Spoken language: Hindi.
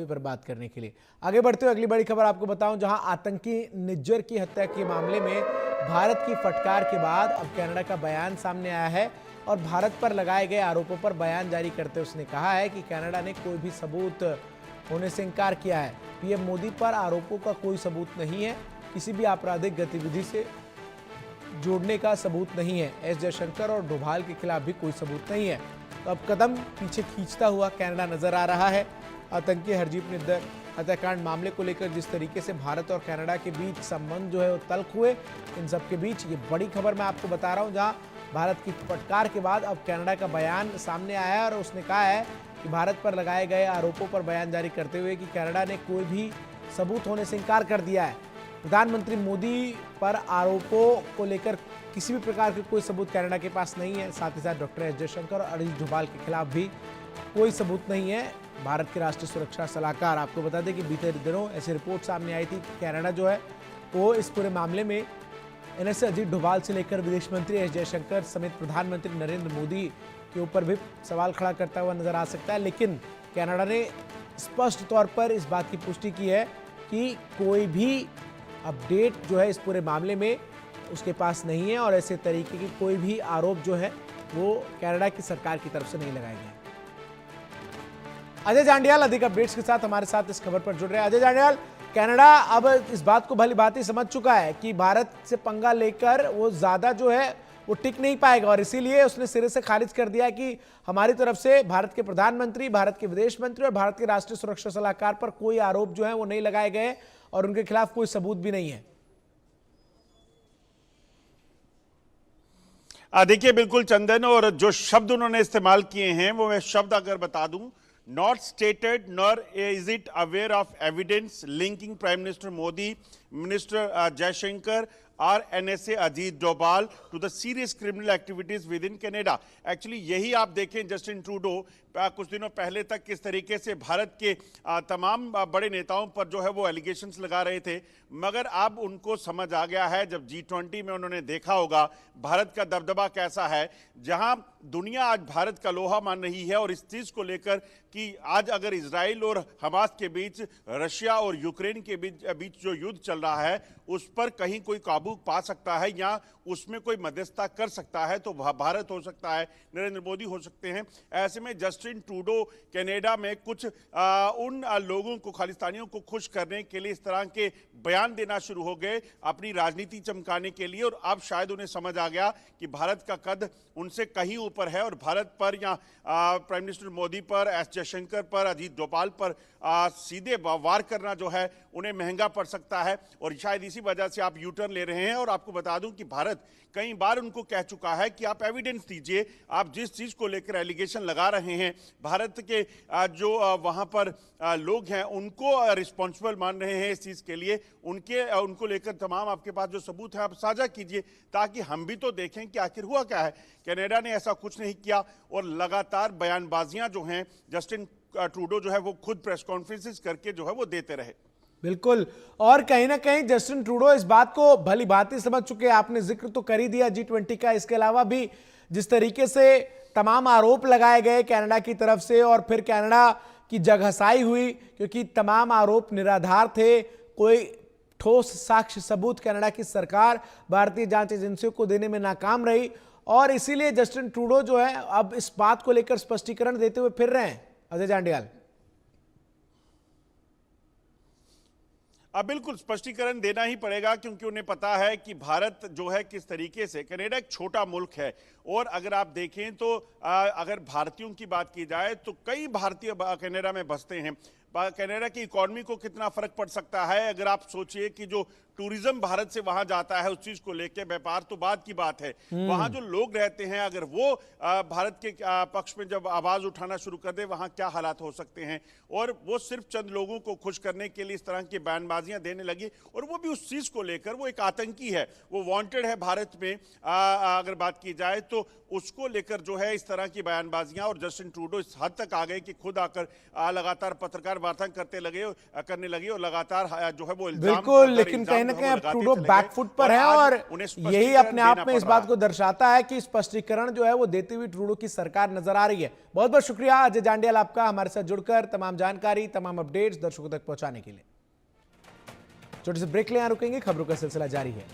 पर बात करने के लिए आगे बढ़ते हुए अगली बड़ी खबर आपको बताऊं, जहां आतंकी निज्जर की हत्या के मामले में भारत की फटकार के बाद अब कनाडा का बयान सामने आया है और भारत पर लगाए गए आरोपों पर बयान जारी करते उसने कहा है कि कनाडा ने कोई भी सबूत होने से इनकार किया है। पीएम मोदी पर आरोपों का कोई सबूत नहीं है, किसी भी आपराधिक गतिविधि से जोड़ने का सबूत नहीं है। एस जयशंकर और डोभाल के खिलाफ भी कोई सबूत नहीं है। तो अब कदम पीछे खींचता हुआ कनाडा नजर आ रहा है। आतंकी हरजीत निज्जर हत्याकांड मामले को लेकर जिस तरीके से भारत और कनाडा के बीच संबंध जो है वो तल्ख हुए, इन सब के बीच ये बड़ी खबर मैं आपको बता रहा हूं, जहां भारत की फटकार के बाद अब कनाडा का बयान सामने आया है और उसने कहा है कि भारत पर लगाए गए आरोपों पर बयान जारी करते हुए कि कनाडा ने कोई भी सबूत होने से इनकार कर दिया है। प्रधानमंत्री मोदी पर आरोपों को लेकर किसी भी प्रकार के कोई सबूत कनाडा के पास नहीं है। साथ ही साथ डॉक्टर एस जयशंकर और अजीत डोभाल के खिलाफ भी कोई सबूत नहीं है। भारत के राष्ट्रीय सुरक्षा सलाहकार, आपको बता दें कि बीते दिनों ऐसी रिपोर्ट सामने आई थी कि कनाडा जो है वो इस पूरे मामले में एनएसए अजीत डोभाल से लेकर विदेश मंत्री एस जयशंकर समेत प्रधानमंत्री नरेंद्र मोदी के ऊपर भी सवाल खड़ा करता हुआ नजर आ सकता है। लेकिन कनाडा ने स्पष्ट तौर पर इस बात की पुष्टि की है कि कोई भी अपडेट जो है इस पूरे मामले में उसके पास नहीं है और ऐसे तरीके की कोई भी आरोप जो है वो कनाडा की सरकार की तरफ से नहीं लगाए गए। अजय जांडियाल अधिक अपडेट्स के साथ हमारे साथ इस खबर पर जुड़ रहे हैं। अजय जांडियाल, कनाडा अब इस बात को भली भांति समझ चुका है कि भारत से पंगा लेकर वो ज्यादा जो है वो टिक नहीं पाएगा और इसीलिए उसने सिरे से खारिज कर दिया कि हमारी तरफ से भारत के प्रधानमंत्री, भारत के विदेश मंत्री और भारत के राष्ट्रीय सुरक्षा सलाहकार पर कोई आरोप जो है वो नहीं लगाए गए और उनके खिलाफ कोई सबूत भी नहीं है। देखिए बिल्कुल चंदन, और जो शब्द उन्होंने इस्तेमाल किए हैं वो मैं शब्द अगर बता दूं, not stated nor is it aware of evidence linking Prime Minister Modi, Minister Jaishankar or NSA Ajit Doval to the serious criminal activities within Canada। Actually यही आप देखें, जस्टिन ट्रूडो कुछ दिनों पहले तक किस तरीके से भारत के तमाम बड़े नेताओं पर जो है वो एलिगेशंस लगा रहे थे, मगर अब उनको समझ आ गया है, जब G20 में उन्होंने देखा होगा भारत का दबदबा कैसा है, जहां दुनिया आज भारत का लोहा मान रही है और इस चीज को लेकर कि आज अगर इजराइल और हमास के बीच, रशिया और यूक्रेन के बीच जो युद्ध चल रहा है उस पर कहीं कोई काबू पा सकता है या उसमें कोई मध्यस्थता कर सकता है तो भारत हो सकता है, नरेंद्र मोदी हो सकते हैं। ऐसे में जस्टिन ट्रूडो कनाडा में कुछ उन लोगों को, खालिस्तानियों को खुश करने के लिए इस तरह के बयान देना शुरू हो गए अपनी राजनीति चमकाने के लिए, और अब शायद उन्हें समझ आ गया कि भारत का कद उनसे कहीं ऊपर है और भारत पर या प्राइम मिनिस्टर मोदी पर, एस जयशंकर पर, अजीत डोभाल पर सीधे वार करना जो है उन्हें महंगा पड़ सकता है। और शायद इसी वजह से आप यू टर्न ले रहे हैं। और आपको बता दूं कि भारत कई बार उनको कह चुका है कि आप एविडेंस दीजिए, आप जिस चीज को लेकर एलिगेशन लगा रहे हैं, भारत के जो वहां पर लोग हैं उनको रिस्पॉन्सिबल मान रहे हैं इस चीज के लिए, उनको लेकर तमाम आपके पास जो सबूत है आप साझा कीजिए ताकि हम भी तो देखें कि आखिर हुआ क्या है। कनाडा ने ऐसा कुछ नहीं किया और लगातार बयानबाजियां जो हैं जस्टिन ट्रूडो जो है वो खुद प्रेस कॉन्फ्रेंसेस करके जो है वो देते रहे। बिल्कुल, और कहीं ना कहीं जस्टिन ट्रूडो इस बात को भली भांति समझ चुके हैं। आपने जिक्र तो कर ही दिया G20 का, इसके अलावा भी जिस तरीके से तमाम आरोप लगाए गए कनाडा की तरफ से और फिर कनाडा की जगहसाई हुई क्योंकि तमाम आरोप निराधार थे, कोई ठोस साक्ष्य सबूत कनाडा की सरकार भारतीय जांच एजेंसियों को देने में नाकाम रही और इसीलिए जस्टिन ट्रूडो जो है अब इस बात को लेकर स्पष्टीकरण देते हुए फिर रहे हैं। अजय जांडियाल, अब बिल्कुल स्पष्टीकरण देना ही पड़ेगा क्योंकि उन्हें पता है कि भारत जो है किस तरीके से, कनाडा एक छोटा मुल्क है और अगर आप देखें तो अगर भारतीयों की बात की जाए तो कई भारतीय कनाडा में बसते हैं। कनाडा की इकोनॉमी को कितना फर्क पड़ सकता है अगर आप सोचिए कि जो टूरिज्म भारत से वहां जाता है उस चीज को लेकर, व्यापार तो बात की बात है, वहां जो लोग रहते हैं अगर वो भारत के पक्ष में जब आवाज उठाना शुरू कर दे वहां क्या हालात हो सकते हैं। और वो सिर्फ चंद लोगों को खुश करने के लिए इस तरह की बयानबाजियां देने लगी और वो भी उस चीज को लेकर, वो एक आतंकी है, वो वांटेड है भारत में अगर बात की जाए तो उसको लेकर जो है इस तरह की बयानबाजियां। और जस्टिन ट्रूडो इस हद तक आ गए कि खुद आकर लगातार पत्रकार लगातार वार्ता करने लगी और लगातार जो है वो बिल्कुल, लेकिन कहीं ना कहीं अब ट्रूडो बैकफुट पर है और यही अपने आप में इस बात को दर्शाता है कि स्पष्टीकरण जो है वो देती हुई ट्रूडो की सरकार नजर आ रही है। बहुत बहुत शुक्रिया अजय जांडियाल आपका हमारे साथ जुड़कर तमाम जानकारी, तमाम अपडेट्स दर्शकों तक पहुंचाने के लिए। छोटे से ब्रेक ले, यहां रुकेंगे, खबरों का सिलसिला जारी है।